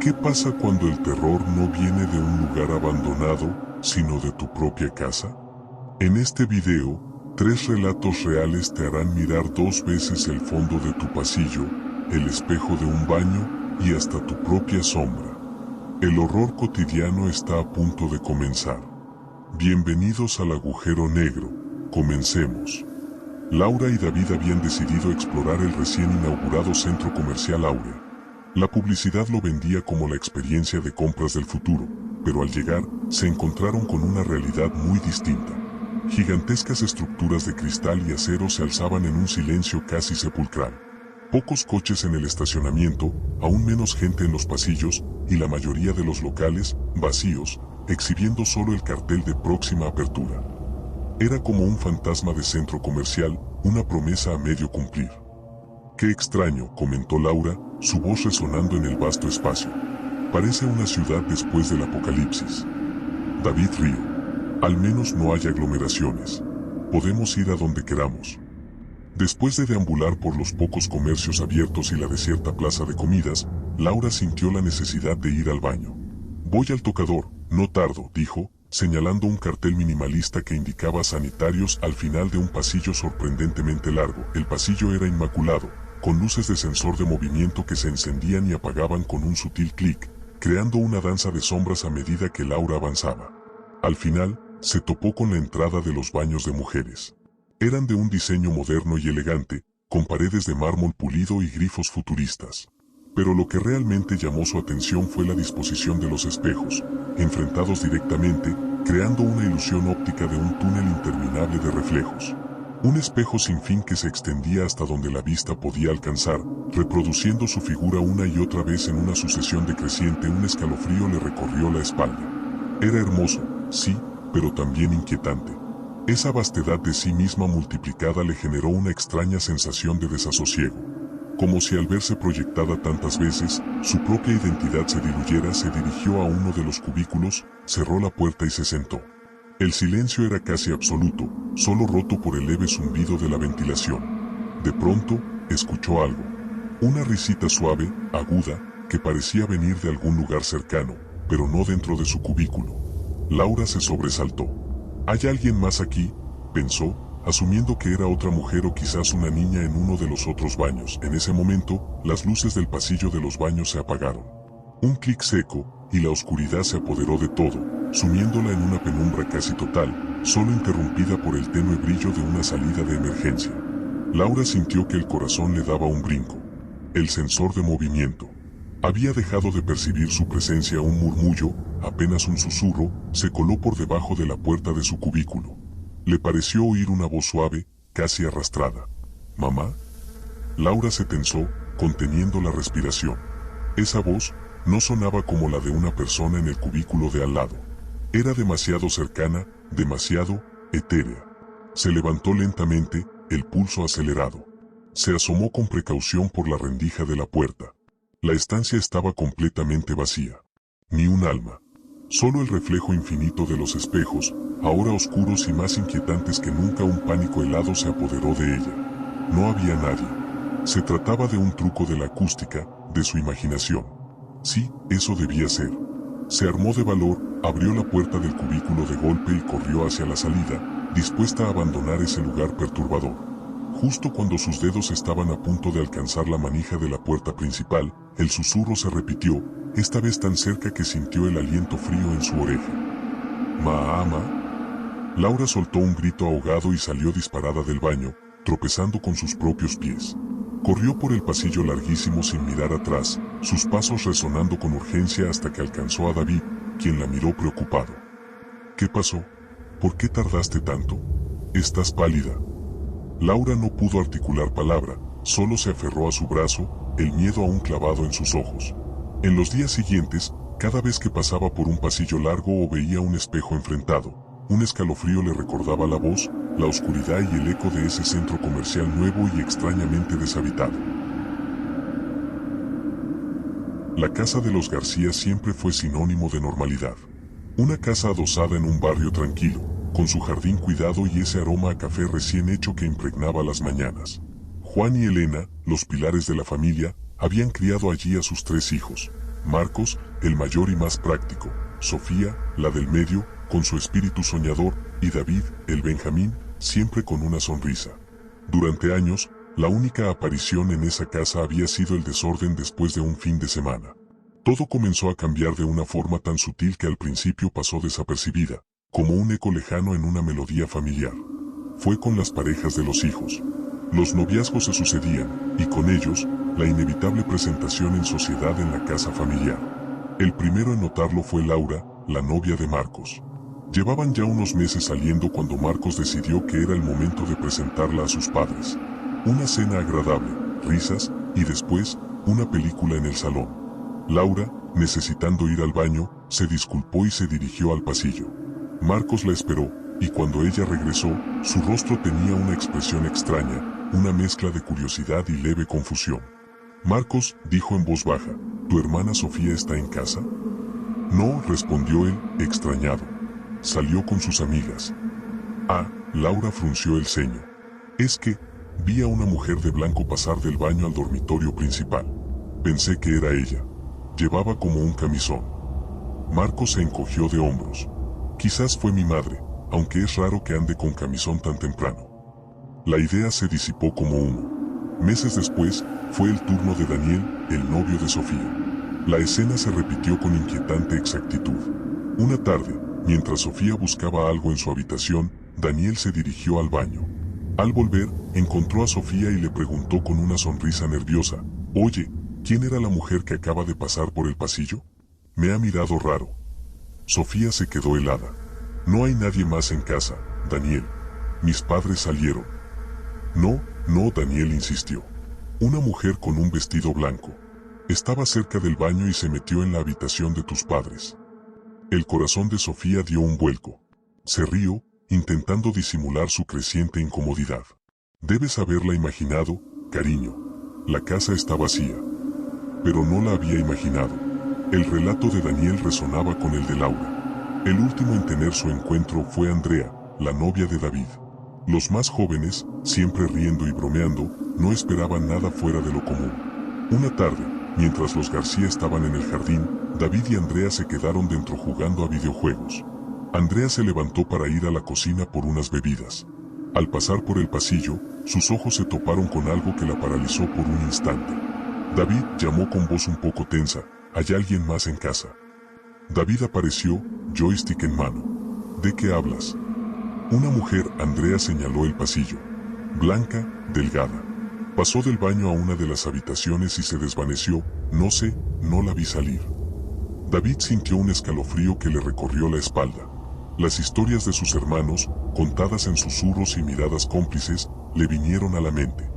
¿Qué pasa cuando el terror no viene de un lugar abandonado, sino de tu propia casa? En este video, 3 relatos reales te harán mirar 2 veces el fondo de tu pasillo, el espejo de un baño y hasta tu propia sombra. El horror cotidiano está a punto de comenzar. Bienvenidos al agujero negro. Comencemos. Laura y David habían decidido explorar el recién inaugurado centro comercial Áurea. La publicidad lo vendía como la experiencia de compras del futuro, pero al llegar, se encontraron con una realidad muy distinta. Gigantescas estructuras de cristal y acero se alzaban en un silencio casi sepulcral. Pocos coches en el estacionamiento, aún menos gente en los pasillos, y la mayoría de los locales, vacíos, exhibiendo solo el cartel de próxima apertura. Era como un fantasma de centro comercial, una promesa a medio cumplir. «Qué extraño», comentó Laura, su voz resonando en el vasto espacio. «Parece una ciudad después del apocalipsis». David rió. «Al menos no hay aglomeraciones. Podemos ir a donde queramos». Después de deambular por los pocos comercios abiertos y la desierta plaza de comidas, Laura sintió la necesidad de ir al baño. «Voy al tocador, no tardo», dijo, señalando un cartel minimalista que indicaba sanitarios al final de un pasillo sorprendentemente largo. El pasillo era inmaculado, con luces de sensor de movimiento que se encendían y apagaban con un sutil clic, creando una danza de sombras a medida que Laura avanzaba. Al final, se topó con la entrada de los baños de mujeres. Eran de un diseño moderno y elegante, con paredes de mármol pulido y grifos futuristas. Pero lo que realmente llamó su atención fue la disposición de los espejos, enfrentados directamente, creando una ilusión óptica de un túnel interminable de reflejos. Un espejo sin fin que se extendía hasta donde la vista podía alcanzar, reproduciendo su figura una y otra vez en una sucesión decreciente. Un escalofrío le recorrió la espalda. Era hermoso, sí, pero también inquietante. Esa vastedad de sí misma multiplicada le generó una extraña sensación de desasosiego. Como si al verse proyectada tantas veces, su propia identidad se diluyera. Se dirigió a uno de los cubículos, cerró la puerta y se sentó. El silencio era casi absoluto, solo roto por el leve zumbido de la ventilación. De pronto, escuchó algo. Una risita suave, aguda, que parecía venir de algún lugar cercano, pero no dentro de su cubículo. Laura se sobresaltó. «¿Hay alguien más aquí?», pensó, asumiendo que era otra mujer o quizás una niña en uno de los otros baños. En ese momento, las luces del pasillo de los baños se apagaron. Un clic seco, y la oscuridad se apoderó de todo, sumiéndola en una penumbra casi total, solo interrumpida por el tenue brillo de una salida de emergencia. Laura sintió que el corazón le daba un brinco. El sensor de movimiento. Había dejado de percibir su presencia. Un murmullo, apenas un susurro, se coló por debajo de la puerta de su cubículo. Le pareció oír una voz suave, casi arrastrada. «¿Mamá?». Laura se tensó, conteniendo la respiración. Esa voz no sonaba como la de una persona en el cubículo de al lado. Era demasiado cercana, demasiado etérea. Se levantó lentamente, el pulso acelerado. Se asomó con precaución por la rendija de la puerta. La estancia estaba completamente vacía. Ni un alma. Solo el reflejo infinito de los espejos, ahora oscuros y más inquietantes que nunca. Un pánico helado se apoderó de ella. No había nadie. Se trataba de un truco de la acústica, de su imaginación. Sí, eso debía ser. Se armó de valor, abrió la puerta del cubículo de golpe y corrió hacia la salida, dispuesta a abandonar ese lugar perturbador. Justo cuando sus dedos estaban a punto de alcanzar la manija de la puerta principal, el susurro se repitió, esta vez tan cerca que sintió el aliento frío en su oreja. «¿Mamá?». Laura soltó un grito ahogado y salió disparada del baño, tropezando con sus propios pies. Corrió por el pasillo larguísimo sin mirar atrás, sus pasos resonando con urgencia hasta que alcanzó a David, quien la miró preocupado. «¿Qué pasó? ¿Por qué tardaste tanto? Estás pálida». Laura no pudo articular palabra, solo se aferró a su brazo, el miedo aún clavado en sus ojos. En los días siguientes, cada vez que pasaba por un pasillo largo o veía un espejo enfrentado, un escalofrío le recordaba la voz, la oscuridad y el eco de ese centro comercial nuevo y extrañamente deshabitado. La casa de los García siempre fue sinónimo de normalidad. Una casa adosada en un barrio tranquilo, con su jardín cuidado y ese aroma a café recién hecho que impregnaba las mañanas. Juan y Elena, los pilares de la familia, habían criado allí a sus 3 hijos. Marcos, el mayor y más práctico, Sofía, la del medio, con su espíritu soñador, y David, el Benjamín, siempre con una sonrisa. Durante años, la única aparición en esa casa había sido el desorden después de un fin de semana. Todo comenzó a cambiar de una forma tan sutil que al principio pasó desapercibida, como un eco lejano en una melodía familiar. Fue con las parejas de los hijos. Los noviazgos se sucedían, y con ellos, la inevitable presentación en sociedad en la casa familiar. El primero en notarlo fue Laura, la novia de Marcos. Llevaban ya unos meses saliendo cuando Marcos decidió que era el momento de presentarla a sus padres. Una cena agradable, risas, y después, una película en el salón. Laura, necesitando ir al baño, se disculpó y se dirigió al pasillo. Marcos la esperó, y cuando ella regresó, su rostro tenía una expresión extraña, una mezcla de curiosidad y leve confusión. Marcos, dijo en voz baja, ¿tu hermana Sofía está en casa? No, respondió él, extrañado. Salió con sus amigas. Ah, Laura frunció el ceño. Es que, vi a una mujer de blanco pasar del baño al dormitorio principal. Pensé que era ella. Llevaba como un camisón. Marcos se encogió de hombros. Quizás fue mi madre, aunque es raro que ande con camisón tan temprano. La idea se disipó como humo. Meses después, fue el turno de Daniel, el novio de Sofía. La escena se repitió con inquietante exactitud. Una tarde, mientras Sofía buscaba algo en su habitación, Daniel se dirigió al baño. Al volver, encontró a Sofía y le preguntó con una sonrisa nerviosa, «Oye, ¿quién era la mujer que acaba de pasar por el pasillo? Me ha mirado raro». Sofía se quedó helada. «No hay nadie más en casa, Daniel. Mis padres salieron». No, Daniel insistió. «Una mujer con un vestido blanco. Estaba cerca del baño y se metió en la habitación de tus padres». El corazón de Sofía dio un vuelco. Se rió, intentando disimular su creciente incomodidad. «Debes haberla imaginado, cariño. La casa está vacía». Pero no la había imaginado. El relato de Daniel resonaba con el de Laura. El último en tener su encuentro fue Andrea, la novia de David. Los más jóvenes, siempre riendo y bromeando, no esperaban nada fuera de lo común. Una tarde, mientras los García estaban en el jardín, David y Andrea se quedaron dentro jugando a videojuegos. Andrea se levantó para ir a la cocina por unas bebidas. Al pasar por el pasillo, sus ojos se toparon con algo que la paralizó por un instante. David llamó con voz un poco tensa, «¿Hay alguien más en casa?» David apareció, joystick en mano. «¿De qué hablas?» «Una mujer», Andrea señaló el pasillo. «Blanca, delgada. Pasó del baño a una de las habitaciones y se desvaneció, no sé, no la vi salir». David sintió un escalofrío que le recorrió la espalda. Las historias de sus hermanos, contadas en susurros y miradas cómplices, le vinieron a la mente.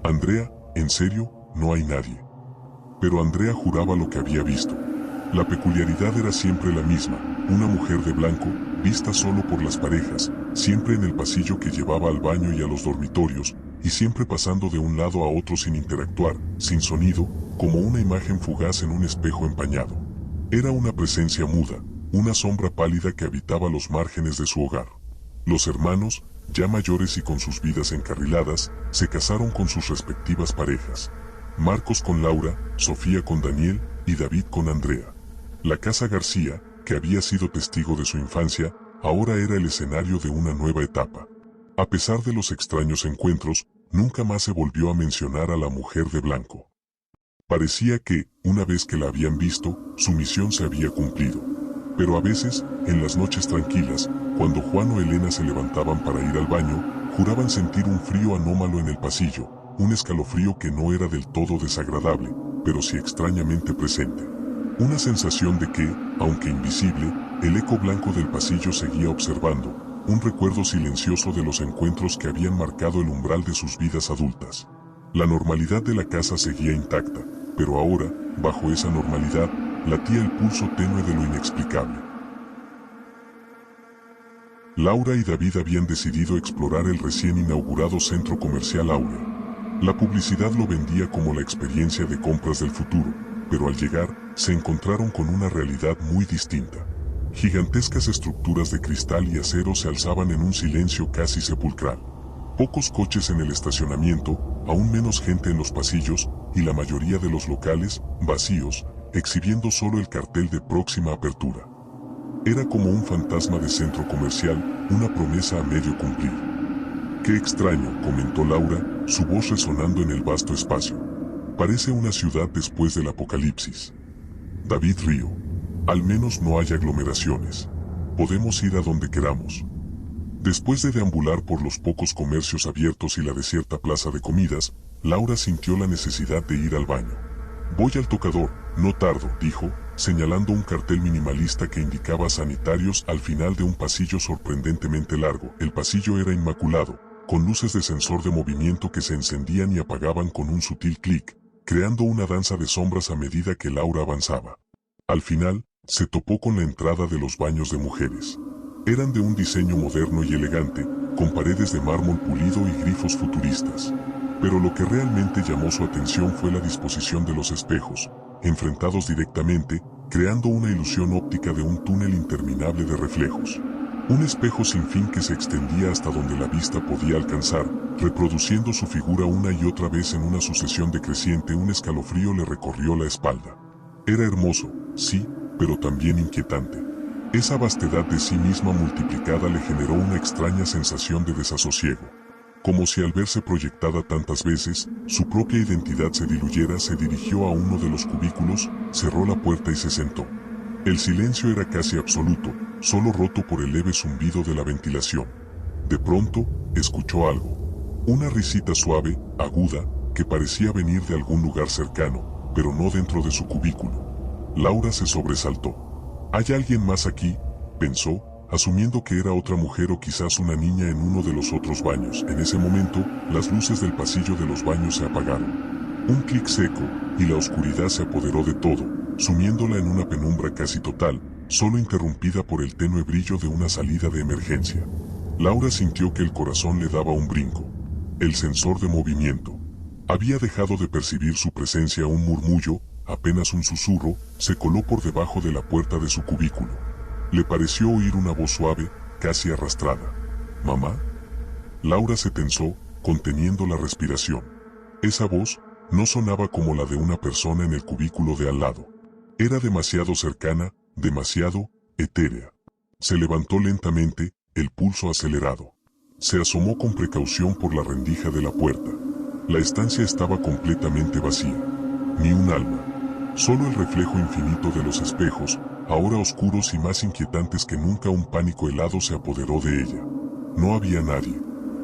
«Andrea, ¿en serio? No hay nadie». Pero Andrea juraba lo que había visto. La peculiaridad era siempre la misma, una mujer de blanco, vista solo por las parejas, siempre en el pasillo que llevaba al baño y a los dormitorios, y siempre pasando de un lado a otro sin interactuar, sin sonido, como una imagen fugaz en un espejo empañado. Era una presencia muda, una sombra pálida que habitaba los márgenes de su hogar. Los hermanos, ya mayores y con sus vidas encarriladas, se casaron con sus respectivas parejas. Marcos con Laura, Sofía con Daniel y David con Andrea. La casa García, que había sido testigo de su infancia, ahora era el escenario de una nueva etapa. A pesar de los extraños encuentros, nunca más se volvió a mencionar a la mujer de blanco. Parecía que, una vez que la habían visto, su misión se había cumplido. Pero a veces, en las noches tranquilas, cuando Juan o Elena se levantaban para ir al baño, juraban sentir un frío anómalo en el pasillo, un escalofrío que no era del todo desagradable, pero sí extrañamente presente. Una sensación de que, aunque invisible, el eco blanco del pasillo seguía observando, un recuerdo silencioso de los encuentros que habían marcado el umbral de sus vidas adultas. La normalidad de la casa seguía intacta, pero ahora, bajo esa normalidad, latía el pulso tenue de lo inexplicable. Laura y David habían decidido explorar el recién inaugurado centro comercial Áurea. La publicidad lo vendía como la experiencia de compras del futuro, pero al llegar, se encontraron con una realidad muy distinta. Gigantescas estructuras de cristal y acero se alzaban en un silencio casi sepulcral. Pocos coches en el estacionamiento, aún menos gente en los pasillos, y la mayoría de los locales, vacíos, exhibiendo solo el cartel de próxima apertura. Era como un fantasma de centro comercial, una promesa a medio cumplir. «Qué extraño», comentó Laura, su voz resonando en el vasto espacio. «Parece una ciudad después del apocalipsis». David rió. «Al menos no hay aglomeraciones. Podemos ir a donde queramos». Después de deambular por los pocos comercios abiertos y la desierta plaza de comidas, Laura sintió la necesidad de ir al baño. «Voy al tocador, no tardo», dijo, señalando un cartel minimalista que indicaba sanitarios al final de un pasillo sorprendentemente largo. El pasillo era inmaculado, con luces de sensor de movimiento que se encendían y apagaban con un sutil clic, creando una danza de sombras a medida que Laura avanzaba. Al final, se topó con la entrada de los baños de mujeres. Eran de un diseño moderno y elegante, con paredes de mármol pulido y grifos futuristas. Pero lo que realmente llamó su atención fue la disposición de los espejos, enfrentados directamente, creando una ilusión óptica de un túnel interminable de reflejos. Un espejo sin fin que se extendía hasta donde la vista podía alcanzar, reproduciendo su figura una y otra vez en una sucesión decreciente. Un escalofrío le recorrió la espalda. Era hermoso, sí, pero también inquietante. Esa vastedad de sí misma multiplicada le generó una extraña sensación de desasosiego. Como si al verse proyectada tantas veces, su propia identidad se diluyera. Se dirigió a uno de los cubículos, cerró la puerta y se sentó. El silencio era casi absoluto, solo roto por el leve zumbido de la ventilación. De pronto, escuchó algo. Una risita suave, aguda, que parecía venir de algún lugar cercano, pero no dentro de su cubículo. Laura se sobresaltó. «¿Hay alguien más aquí?», pensó, asumiendo que era otra mujer o quizás una niña en uno de los otros baños. En ese momento, las luces del pasillo de los baños se apagaron. Un clic seco, y la oscuridad se apoderó de todo, sumiéndola en una penumbra casi total, solo interrumpida por el tenue brillo de una salida de emergencia. Laura sintió que el corazón le daba un brinco. El sensor de movimiento. Había dejado de percibir su presencia. Un murmullo, apenas un susurro, se coló por debajo de la puerta de su cubículo. Le pareció oír una voz suave, casi arrastrada. «¿Mamá?». Laura se tensó, conteniendo la respiración. Esa voz no sonaba como la de una persona en el cubículo de al lado. Era demasiado cercana, demasiado etérea. Se levantó lentamente, el pulso acelerado. Se asomó con precaución por la rendija de la puerta. La estancia estaba completamente vacía. Ni un alma. Solo el reflejo infinito de los espejos, ahora oscuros y más inquietantes que nunca. Un pánico helado se apoderó de ella. No había nadie.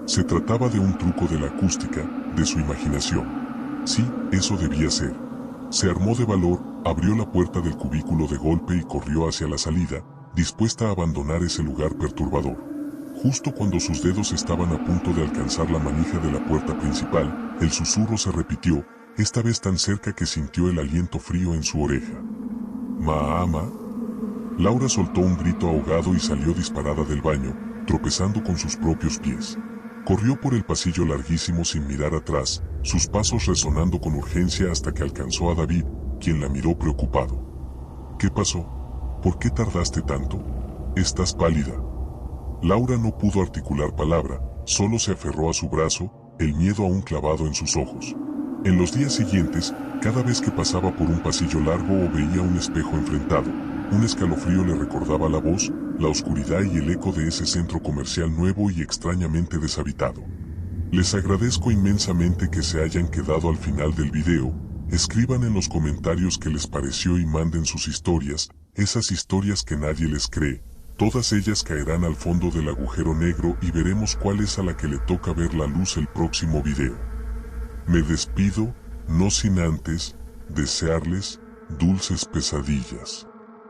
Se trataba de un truco de la acústica, de su imaginación. Sí, eso debía ser. Se armó de valor, abrió la puerta del cubículo de golpe y corrió hacia la salida, dispuesta a abandonar ese lugar perturbador. Justo cuando sus dedos estaban a punto de alcanzar la manija de la puerta principal, el susurro se repitió, esta vez tan cerca que sintió el aliento frío en su oreja. «¿Mamá?». Laura soltó un grito ahogado y salió disparada del baño, tropezando con sus propios pies. Corrió por el pasillo larguísimo sin mirar atrás, sus pasos resonando con urgencia hasta que alcanzó a David, quien la miró preocupado. «¿Qué pasó? ¿Por qué tardaste tanto? Estás pálida». Laura no pudo articular palabra, solo se aferró a su brazo, el miedo aún clavado en sus ojos. En los días siguientes, cada vez que pasaba por un pasillo largo o veía un espejo enfrentado, un escalofrío le recordaba la voz, la oscuridad y el eco de ese centro comercial nuevo y extrañamente deshabitado. Les agradezco inmensamente que se hayan quedado al final del video. Escriban en los comentarios qué les pareció y manden sus historias, esas historias que nadie les cree. Todas ellas caerán al fondo del agujero negro y veremos cuál es a la que le toca ver la luz el próximo video. Me despido, no sin antes desearles dulces pesadillas.